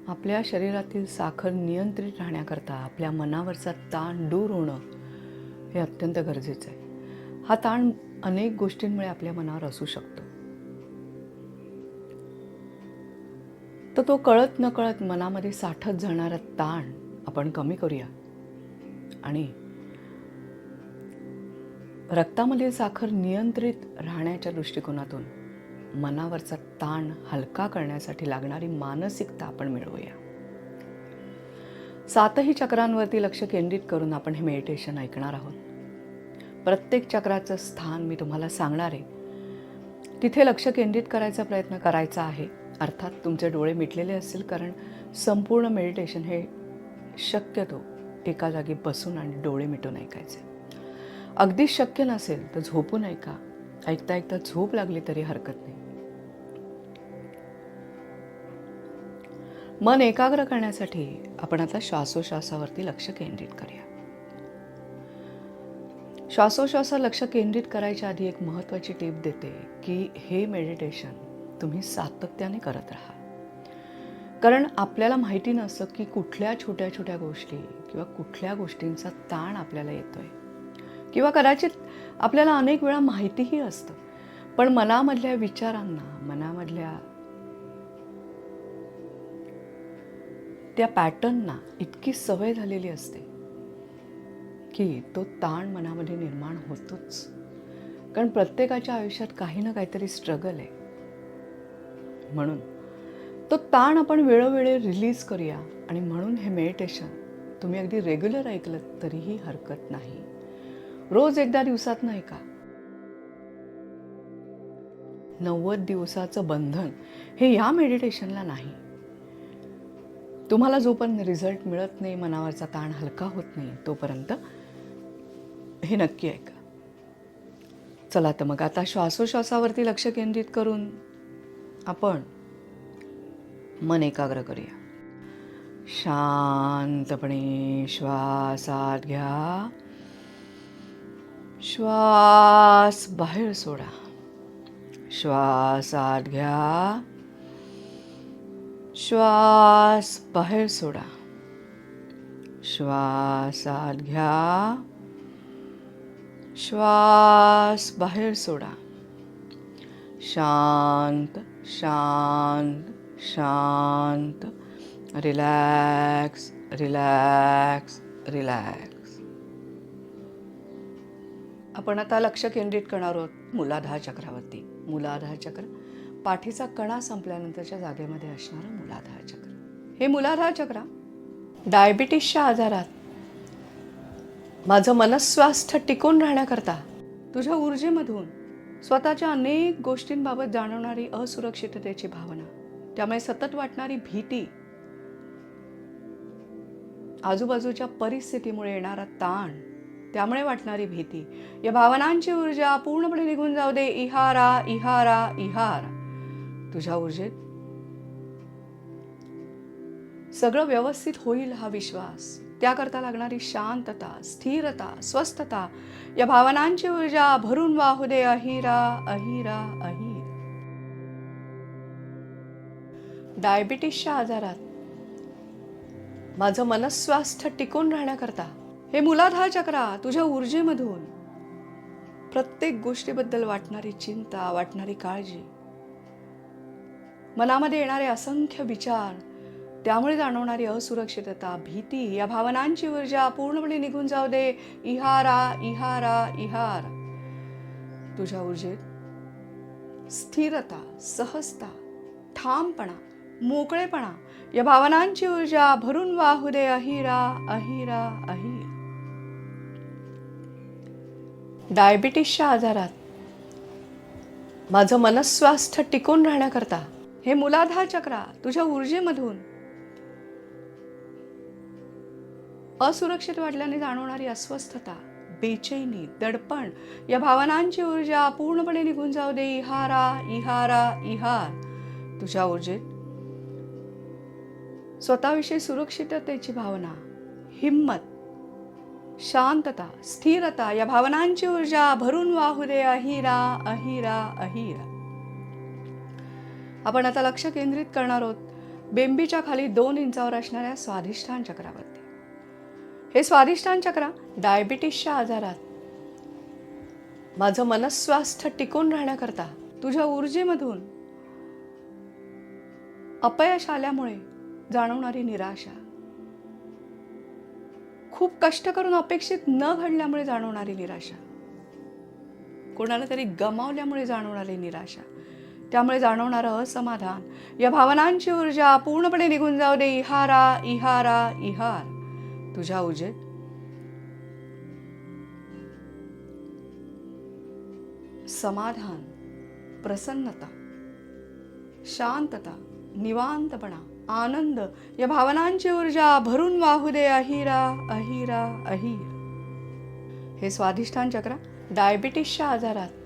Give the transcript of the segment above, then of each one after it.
आपल्या शरीरातील साखर नियंत्रित राहण्याकरता आपल्या मनावरचा ताण दूर होणं हे अत्यंत गरजेचं आहे. हा ताण अनेक गोष्टींमुळे आपल्या मनावर असू शकतो. तर तो कळत नकळत मनामध्ये साठत जाणारा ताण आपण कमी करूया आणि रक्तामधील साखर नियंत्रित राहण्याच्या दृष्टिकोनातून मनावरचा ताण हलका करण्यासाठी लागणारी मानसिकता आपण मिळवूया. 7ही चक्रांवरती लक्ष केंद्रित करून आपण हे मेडिटेशन ऐकणार आहोत. प्रत्येक चक्राचं स्थान मी तुम्हाला सांगणार आहे. तिथे लक्ष केंद्रित करायचा प्रयत्न करायचा आहे. अर्थात तुमचे डोळे मिटलेले असतील, कारण संपूर्ण मेडिटेशन हे शक्यतो एका जागी बसून आणि डोळे मिटून ऐकायचे. अगदी शक्य नसेल तर झोपून ऐका. ऐकता ऐकता झोप लागली तरी हरकत नाही. मन एकाग्र करण्यासाठी आपण आता श्वासोश्वासावरती लक्ष केंद्रित करूया. श्वासोश्वासावर लक्ष केंद्रित करायच्या आधी एक महत्त्वाची टीप देते की हे मेडिटेशन तुम्ही सातत्याने करत राहा. कारण आपल्याला माहिती नसतं की कुठल्या छोट्या छोट्या गोष्टी किंवा कुठल्या गोष्टींचा ताण आपल्याला येतोय, किंवा कदाचित आपल्याला अनेक वेळा माहितीही असतं, पण मनामधल्या विचारांना, मनामधल्या त्या पॅटर्नना इतकी सवय झालेली असते की तो ताण मनामध्ये निर्माण होतोच. कारण प्रत्येकाच्या आयुष्यात काही ना काहीतरी स्ट्रगल आहे. म्हणून तो ताण आपण वेळोवेळी रिलीज करूया. आणि म्हणून हे मेडिटेशन तुम्ही अगदी रेग्युलर ऐकलं तरीही हरकत नाही. रोज एकदा दिवसातनं ऐका. 90 दिवसाचं बंधन हे या मेडिटेशनला नाही. तुम्हाला जोपर्यंत रिझल्ट मिळत नाही, मनावरचा ताण हलका होत नाही, तोपर्यंत हे नक्की ऐका. चला तर मग आता श्वासोश्वासावरती लक्ष केंद्रित करून आपण मन एकाग्र करूया. शांतपणे श्वास आत घ्या, श्वास बाहेर सोडा. श्वास आत घ्या, श्वास बाहेर सोडा. श्वास आत घ्या, श्वास बाहेर सोडा. शांत शांत शांत. Relax relax relax. आपण आता लक्ष केंद्रित करणार आहोत मूलाधार चक्रावरती. मूलाधार चक्र पाठीचा कणा संपल्यानंतरच्या जागेमध्ये असणारं मूलाधार चक्र. हे मूलाधार चक्र डायबिटीसच्या आजारात माझं मनस्वास्थ्य टिकून राहण्याकरता, तुझ्या ऊर्जेमधून स्वतःच्या अनेक गोष्टींबाबत जाणवणारी असुरक्षिततेची भावना, त्यामुळे सतत वाटणारी भीती, आजूबाजूच्या परिस्थितीमुळे येणारा ताण, त्यामुळे वाटणारी भीती, या भावनांची ऊर्जा पूर्णपणे निघून जाऊ दे. इहारा इहारा इहारा. तुझ्या ऊर्जेत सगळं व्यवस्थित होईल हा विश्वास, त्याकरता लागणारी शांतता, स्थिरता, स्वस्थता, या भावनांची ऊर्जा भरून वाहू दे. अहिरा अहिरा अहिरा. डायबिटीसच्या आजारात माझं मनस्वास्थ्य टिकून राहण्याकरता हे मूलाधार चक्र तुझ्या ऊर्जेमधून प्रत्येक गोष्टीबद्दल वाटणारी चिंता, वाटणारी काळजी, मनामध्ये येणारे असंख्य विचार, त्यामुळे जाणवणारी असुरक्षितता, भीती, या भावनांची ऊर्जा पूर्णपणे निघून जाऊ दे. इहारा इहारा इहारा. तुझ्या ऊर्जेत स्थिरता, सहजता, ठामपणा, मोकळेपणा, या भावनांची ऊर्जा भरून वाहू दे. अहिरा अहिरा अहिरा. डायबिटीसच्या आजारात माझं मनस्वास्थ्य टिकून राहण्याकरता हे मूलाधार चक्र तुझ्या ऊर्जेमधून असुरक्षित वाटल्याने जाणवणारी अस्वस्थता, बेचैनी, दडपण, या भावनांची ऊर्जा पूर्णपणे निघून जाऊ दे. इहारा इहारा इहार. तुझ्या ऊर्जेत स्वतःविषयी सुरक्षिततेची भावना, हिम्मत, शांतता, स्थिरता, या भावनांची ऊर्जा भरून वाहू दे. अहिरा अहिरा अहिरा. आपण आता लक्ष केंद्रित करणार आहोत बेंबीच्या खाली 2 इंचावर असणाऱ्या स्वाधिष्ठान चक्रावरती. हे स्वाधिष्ठान चक्र डायबिटीसच्या आजारात माझं मनस्वास्थ्य टिकून राहण्याकरता, तुझ्या ऊर्जेमधून अपयश आल्यामुळे जाणवणारी निराशा, खूप कष्ट करून अपेक्षित न घडल्यामुळे जाणवणारी निराशा, कोणाला तरी गमावल्यामुळे जाणवणारी निराशा, त्यामुळे जाणवणारं असमाधान, या भावनांची ऊर्जा पूर्णपणे निघून जाऊ दे. इहारा इहारा इहार. तुझ्या ऊर्जेत समाधान, प्रसन्नता, शांतता, निवांतपणा, आनंद, या भावनांची ऊर्जा भरून वाहू दे. अहिरा अहिरा अहिर. हे स्वाधिष्ठान चक्र डायबिटीसच्या आजारात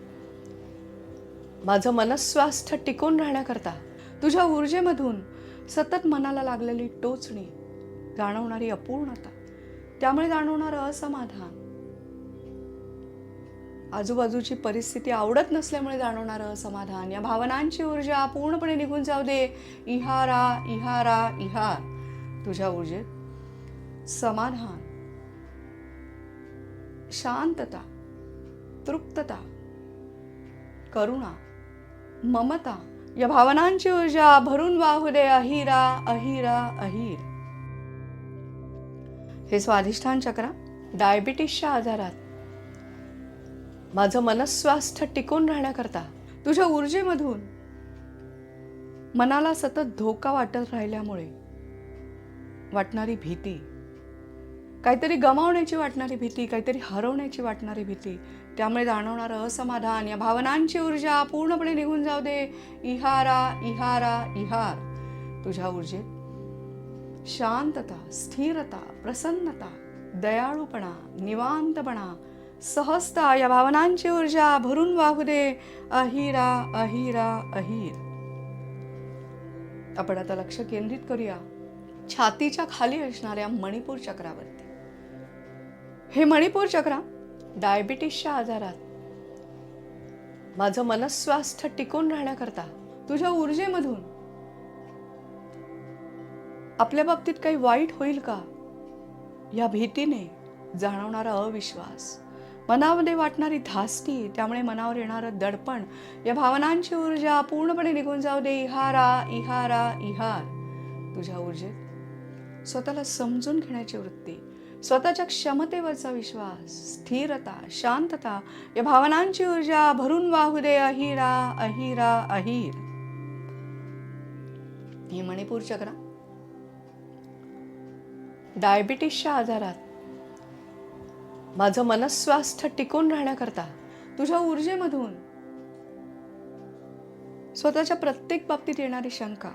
माझं मनस्वास्थ्य टिकून राहण्याकरता, तुझ्या ऊर्जेमधून सतत मनाला लागलेली टोचणी, जाणवणारी अपूर्णता, त्यामुळे जाणवणारं असमाधान, आजूबाजूची परिस्थिती आवडत नसल्यामुळे जाणवणारं असमाधान, या भावनांची ऊर्जा पूर्णपणे निघून जाऊ दे. इहारा इहारा इहार. तुझ्या ऊर्जेत समाधान, शांतता, तृप्तता, करुणा, ममता, या भावनांची ऊर्जा भरून वाहू दे. अहिरा अहिरा अहिर. हे स्वाधिष्ठान चक्र डायबिटीसच्या आजारात माझं मनस्वास्थ्य टिकून राहण्याकरता, तुझ्या ऊर्जेमधून मनाला सतत धोका वाटत राहिल्यामुळे वाटणारी भीती, काहीतरी गमावण्याची वाटणारी भीती, काहीतरी हरवण्याची वाटणारी भीती, त्यामुळे जाणवणारं असमाधान, या भावनांची ऊर्जा पूर्णपणे निघून जाऊ दे. इहारा इहारा इहार. तुझ्या ऊर्जेत शांतता, स्थिरता, प्रसन्नता, दयाळूपणा, निवांतपणा, सहजता, या भावनांची ऊर्जा भरून वाहू दे. अहिरा अहिरा अहिर. आपण आता लक्ष केंद्रित करूया छातीच्या खाली असणाऱ्या मणिपूर चक्रावरती. हे मणिपूर चक्र डायबिटीसच्या आजारात माझं मनस्वास्थ्य टिकून राहण्याकरता, तुझ्या ऊर्जेमधून आपल्या बाबतीत काही वाईट होईल का या भीतीने जाणवणारा अविश्वास, मनामध्ये वाटणारी धास्ती, त्यामुळे मनावर येणारं दडपण, या भावनांची ऊर्जा पूर्णपणे निघून जाऊ दे. इहारा इहारा इहार. तुझ्या ऊर्जेत स्वतःला समजून घेण्याची वृत्ती, स्वतःच्या क्षमतेवरचा विश्वास, स्थिरता, शांतता, या भावनांची ऊर्जा भरून वाहू दे. अहिरा अहिरा अहिर. हे मणिपूर चक्र डायबिटीसच्या आजारात माझं मनस्वास्थ्य टिकून राहण्याकरता, तुझ्या ऊर्जेमधून स्वतःच्या प्रत्येक बाबतीत येणारी शंका,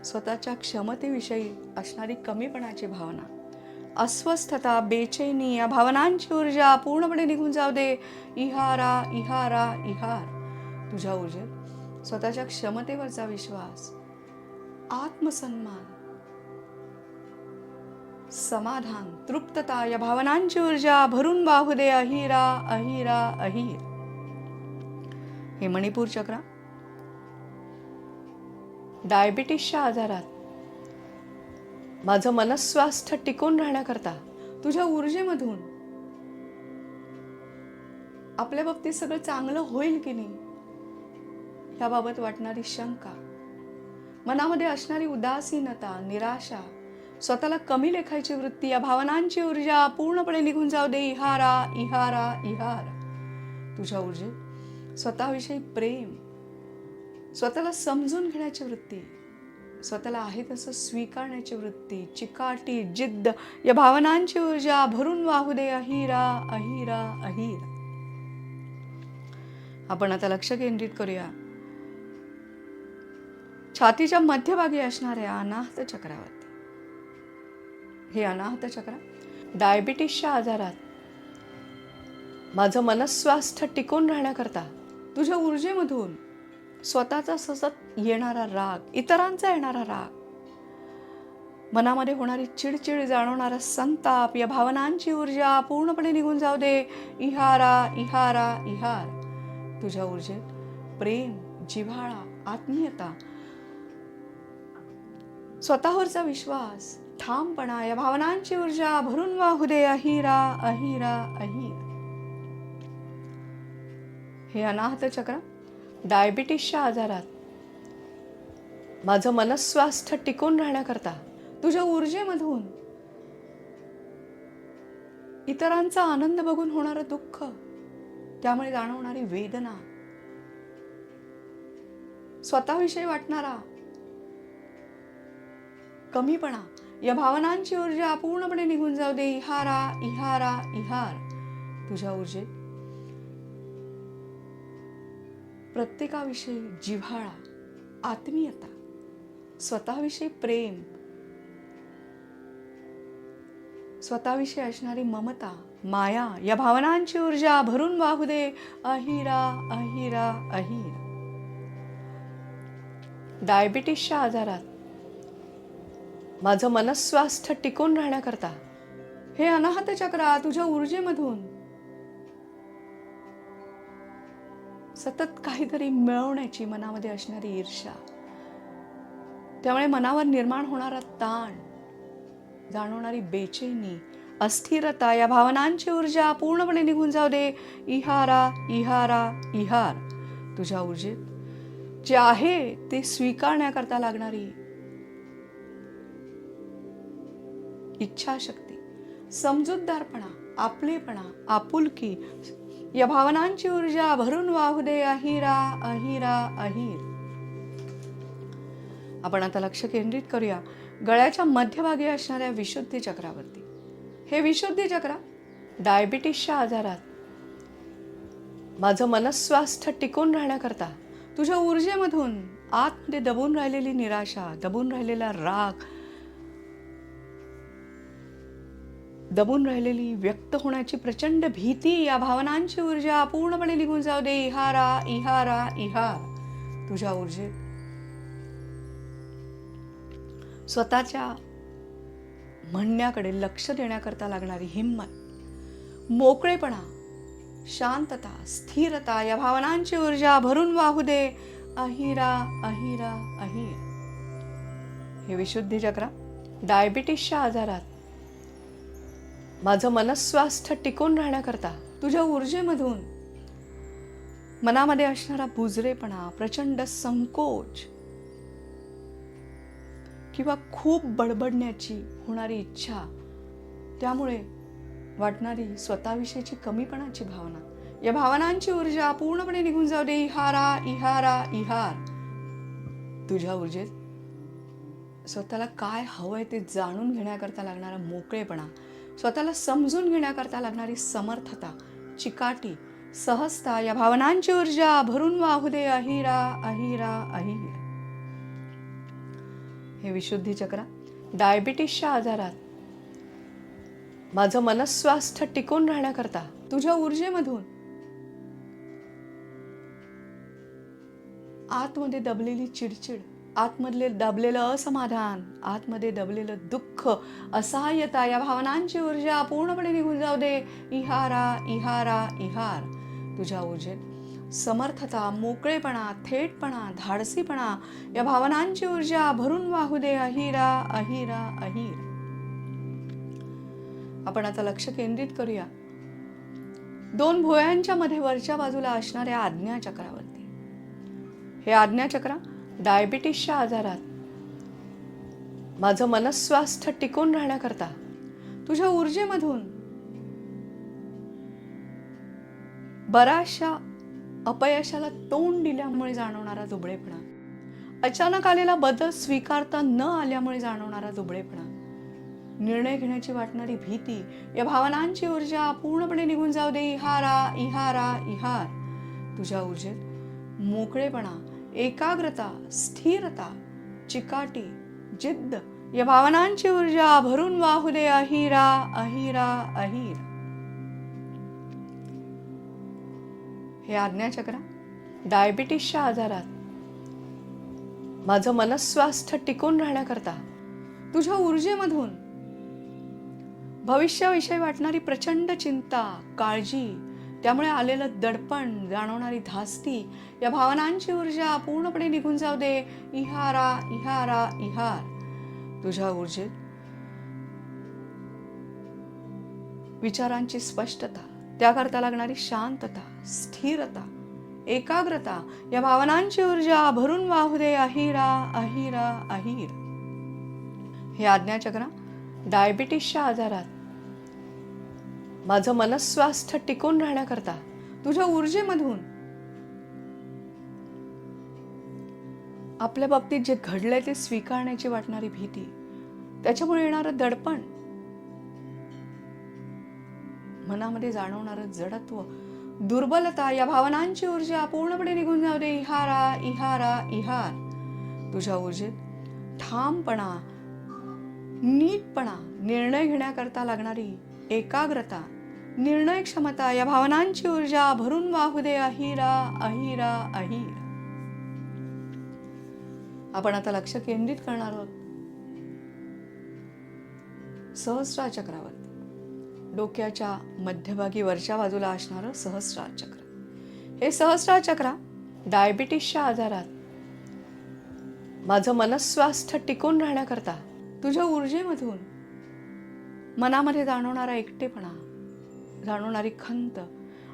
स्वतःच्या क्षमतेविषयी असणारी कमीपणाची भावना, अस्वस्थता, बेचैनी, या भावनांची ऊर्जा पूर्णपणे निघून जाऊ दे. इहारा इहारा इहार. तुझ्या ऊर्जेत स्वतःच्या क्षमतेवरचा विश्वास, आत्मसन्मान, समाधान, तृप्तता, या भावनांची ऊर्जा भरून वाहू दे. अहिरा अहिरा अहिर. हे मणिपूर चक्र डायबिटीसच्या आजारात माझं मनस्वास्थ्य टिकून राहण्याकरता, तुझ्या ऊर्जेमधून आपल्या बाबतीत सगळं चांगलं होईल की नाही याबाबत वाटणारी शंका, मनामध्ये असणारी उदासीनता, निराशा, स्वतःला कमी लेखायची वृत्ती, या भावनांची ऊर्जा पूर्णपणे निघून जाऊ दे. इहारा इहारा इहार. तुझ्या ऊर्जेत स्वतःविषयी प्रेम, स्वतःला समजून घेण्याची वृत्ती, स्वतःला आहे तसं स्वीकारण्याची वृत्ती, चिकाटी, जिद्द, या भावनांची ऊर्जा भरून वाहू दे. अहिरा अहिरा अहिर. आपण आता लक्ष केंद्रित करूया छातीच्या मध्यभागी असणाऱ्या अनाहत चक्रावरती. हे अनाहत चक्र डायबिटीसच्या आजारात माझं मनस्वास्थ्य टिकून राहण्याकरता, तुझ्या ऊर्जेमधून स्वतःचा सतत येणारा राग, इतरांचा येणारा राग, मनामध्ये होणारी चिडचिड, जाणवणारा संताप, या भावनांची ऊर्जा पूर्णपणे निघून जाऊ दे. इहारा इहारा इहार. तुझ्या ऊर्जेत प्रेम, जिव्हाळा, आत्मीयता, स्वतःवरचा विश्वास, ठामपणा, या भावनांची ऊर्जा भरून वाहू दे. अहिरा अहिरा अहिर. हे अनाहत चक्र डायबिटीसच्या आजारात माझं मनस्वास्थ्य टिकून राहण्याकरता, तुझ्या ऊर्जेमधून इतरांचा आनंद बघून होणारं दुःख, त्यामुळे जाणवणारी वेदना, स्वतःविषयी वाटणारा कमीपणा, या भावनांची ऊर्जा पूर्णपणे निघून जाऊ दे. इहारा इहारा इहार. तुझ्या ऊर्जेत प्रत्येकाविषयी जिव्हाळा, आत्मीयता, स्वतःविषयी प्रेम, स्वतःविषयी असणारी ममता, माया, या भावनांची ऊर्जा भरून वाहू दे. अहिरा अहिरा अहिर. डायबिटीसच्या आजारात माझं मनस्वास्थ्य टिकून राहण्याकरता, हे अनाहत चक्रा तुझ्या ऊर्जेमधून सतत काहीतरी मिळवण्याची मनामध्ये असणारी ईर्ष्या, त्यामुळे मनावर निर्माण होणारा ताण, जाणवणारी बेचैनी, अस्थिरता, या भावनांची ऊर्जा पूर्णपणे निघून जाऊ दे. इहारा इहारा इहार. तुझ्या ऊर्जेत जे आहे ते स्वीकारण्याकरता लागणारी इच्छाशक्ती, समजूतदारपणा, आपलेपणा, आपुलकी, या भावनांची ऊर्जा भरून वाहू दे. अहिरा अहिरा अहिर. आपण आता लक्ष केंद्रित करूया गळ्याच्या मध्यभागी असणाऱ्या विशुद्धी चक्रावरती. हे विशुद्धी चक्र डायबिटीसच्या आजारात माझं मनस्वास्थ्य टिकून राहण्याकरता, तुझ्या ऊर्जेमधून आतमध्ये दबून राहिलेली निराशा, दबून राहिलेला राग, दबून राहिलेली व्यक्त होण्याची प्रचंड भीती, या भावनांची ऊर्जा पूर्णपणे निघून जाऊ दे. इहारा इहारा इहार. तुझ्या ऊर्जेत स्वतःच्या म्हणण्याकडे लक्ष देण्याकरता लागणारी हिंमत, मोकळेपणा, शांतता, स्थिरता, या भावनांची ऊर्जा भरून वाहू दे. अहिरा अहिरा अहिर. हे विशुद्धी चक्र डायबिटीसच्या आजारात माझं मनस्वास्थ्य टिकून राहण्याकरता, तुझ्या ऊर्जेमधून मनामध्ये असणारा बुजरेपणा, प्रचंड संकोच किंवा खूप बडबडण्याची होणारी इच्छा, त्यामुळे वाटणारी स्वतःविषयीची कमीपणाची भावना, या भावनांची ऊर्जा पूर्णपणे निघून जाऊ दे. इहारा इहारा इहार. तुझ्या ऊर्जेत स्वतःला काय हवंय ते जाणून घेण्याकरता लागणारा मोकळेपणा, स्वतःला समजून घेण्याकरता लागणारी समर्थता, चिकाटी, सहजता, या भावनांची ऊर्जा भरून वाहू दे. अहिरा अहिरा अहिर. हे विशुद्धी चक्र डायबिटीसच्या आजारात माझं मनस्वास्थ्य टिकून राहण्याकरता, तुझ्या ऊर्जेमधून आतमध्ये दबलेली चिडचिड, आतमधले दबलेलं असमाधान, आतमध्ये दबलेलं दुःख, असहाय्यता, या भावनांची ऊर्जा पूर्णपणे निघून जाऊ दे. इहारा इहारा इहार. तुझ्या ऊर्जेत समर्थता, मोकळेपणा, थेटपणा, धाडसीपणा, या भावनांची ऊर्जा भरून वाहू दे. अहिरा अहिरा अहिर. आपण आता लक्ष केंद्रित करूया दोन भुवयांच्या मध्ये वरच्या बाजूला असणाऱ्या आज्ञाचक्रावरती. हे आज्ञाचक्र डायबिटीसच्या आजारात माझं मनस्वास्थ्य टिकून राहण्याकरता, तुझ्या ऊर्जेमधून बऱ्याचशा अपयशाला तोंड दिल्यामुळे जाणवणारा दुबळेपणा, अचानक आलेला बदल स्वीकारता न आल्यामुळे जाणवणारा दुबळेपणा, निर्णय घेण्याची वाटणारी भीती, या भावनांची ऊर्जा पूर्णपणे निघून जाऊ दे. इहारा इहारा इहार. तुझ्या ऊर्जेत मोकळेपणा, एकाग्रता, स्थिरता, चिकाटी, जिद्द, या भावनांची ऊर्जा भरून वाहू दे. अहिरा अहिरा अहिर. हे आज्ञाचक्र डायबिटीसच्या आजारात माझं मनस्वास्थ्य टिकून राहण्याकरता, तुझ्या ऊर्जेमधून भविष्याविषयी वाटणारी प्रचंड चिंता, काळजी, त्यामुळे आलेलं दडपण, जाणवणारी धास्ती, या भावनांची ऊर्जा पूर्णपणे निघून जाऊ दे. इहारा इहारा इहार. तुझ्या ऊर्जेत विचारांची स्पष्टता, त्याकरता लागणारी शांतता, स्थिरता, एकाग्रता, या भावनांची ऊर्जा भरून वाहू दे. अहिरा अहिरा अहिर. हे आज्ञाचक्र डायबिटीसच्या आजारात माझं मनस्वास्थ्य टिकून राहण्याकरता तुझ्या ऊर्जेमधून आपल्या बाबतीत जे घडलंय ते स्वीकारण्याची वाटणारी भीती, त्याच्यामुळे येणारं दडपण, मनामध्ये जाणवणारं जडत्व, दुर्बलता, या भावनांची ऊर्जा पूर्णपणे निघून जाऊ दे. इहारा इहारा इहार. तुझ्या ऊर्जेत ठामपणा, नीटपणा, निर्णय घेण्याकरता लागणारी एकाग्रता, निर्णय क्षमता, या भावनांची ऊर्जा भरून वाहू दे. अहिरा अहिरा अहिर. आपण आता लक्ष केंद्रित करणार आहोत सहस्रार चक्रावर. डोक्याच्या मध्यभागी वरच्या बाजूला असणारं सहस्रार चक्र. हे सहस्रार चक्र डायबिटीसच्या आजारात माझं मनस्वास्थ्य टिकून राहण्याकरता तुझ्या ऊर्जेमधून मनामध्ये जाणवणारा एकटेपणा, जाणवणारी खंत,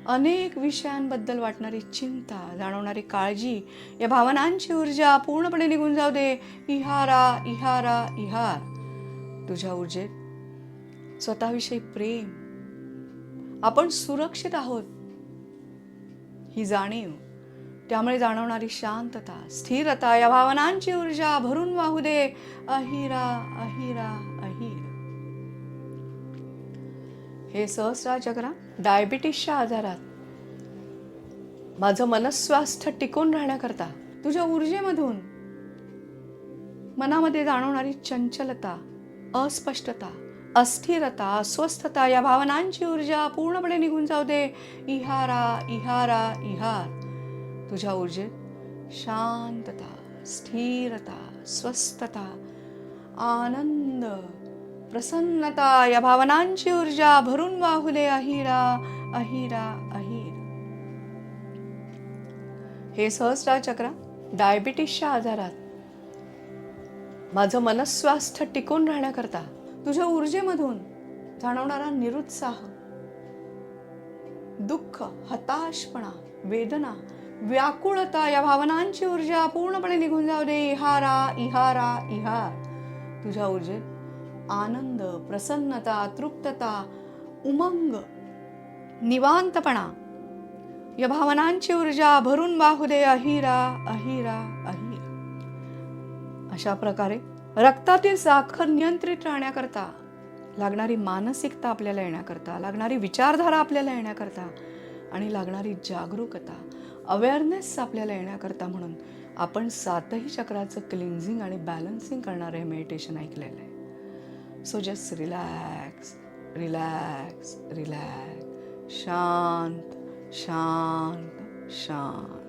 अनेक विषयांबद्दल वाटणारी चिंता, जाणवणारी काळजी, या भावनांची ऊर्जा पूर्णपणे निघून जाऊ दे. इहारा इहारा इहार. तुझ्या ऊर्जेत स्वतःविषयी प्रेम, आपण सुरक्षित आहोत ही जाणीव, त्यामुळे जाणवणारी शांतता, स्थिरता, या भावनांची ऊर्जा भरून वाहू दे. अहिरा अहिरा अहिर. हे सहस्रार चक्र डायबिटीसच्या आजारात माझं मनस्वास्थ्य टिकून राहण्याकरता तुझ्या ऊर्जेमधून मनामध्ये जाणवणारी चंचलता, अस्पष्टता, अस्थिरता, अस्वस्थता, या भावनांची ऊर्जा पूर्णपणे निघून जाऊ दे. इहारा इहारा इहार. तुझ्या ऊर्जेत शांतता, स्थिरता, स्वस्थता, आनंद, प्रसन्नता, या भावनांची ऊर्जा भरून वाहू दे. अहिरा अहिरा अहिर. हे सहस्रार चक्र डायबिटीसच्या आजारात माझं मनस्वास्थ्य टिकून राहण्याकरता तुझ्या ऊर्जेमधून जाणवणारा निरुत्साह, दुःख, हताशपणा, वेदना, व्याकुळता, या भावनांची ऊर्जा पूर्णपणे निघून जाऊ दे. इहारा इहारा इहार. तुझ्या ऊर्जेत आनंद, प्रसन्नता, तृप्तता, उमंग, निवांतपणा, या भावनांची ऊर्जा भरून वाहू दे. अहिरा अहिरा अहिर. अशा प्रकारे रक्तातील साखर नियंत्रित राहण्याकरता लागणारी मानसिकता आपल्याला येण्याकरता, लागणारी विचारधारा आपल्याला येण्याकरता, आणि लागणारी जागरूकता, अवेअरनेस आपल्याला येण्याकरता म्हणून आपण 7ही चक्राचं क्लिन्झिंग आणि बॅलन्सिंग करणारं हे मेडिटेशन ऐकलेलं आहे. So just relax relax relax. शांत शांत शांत.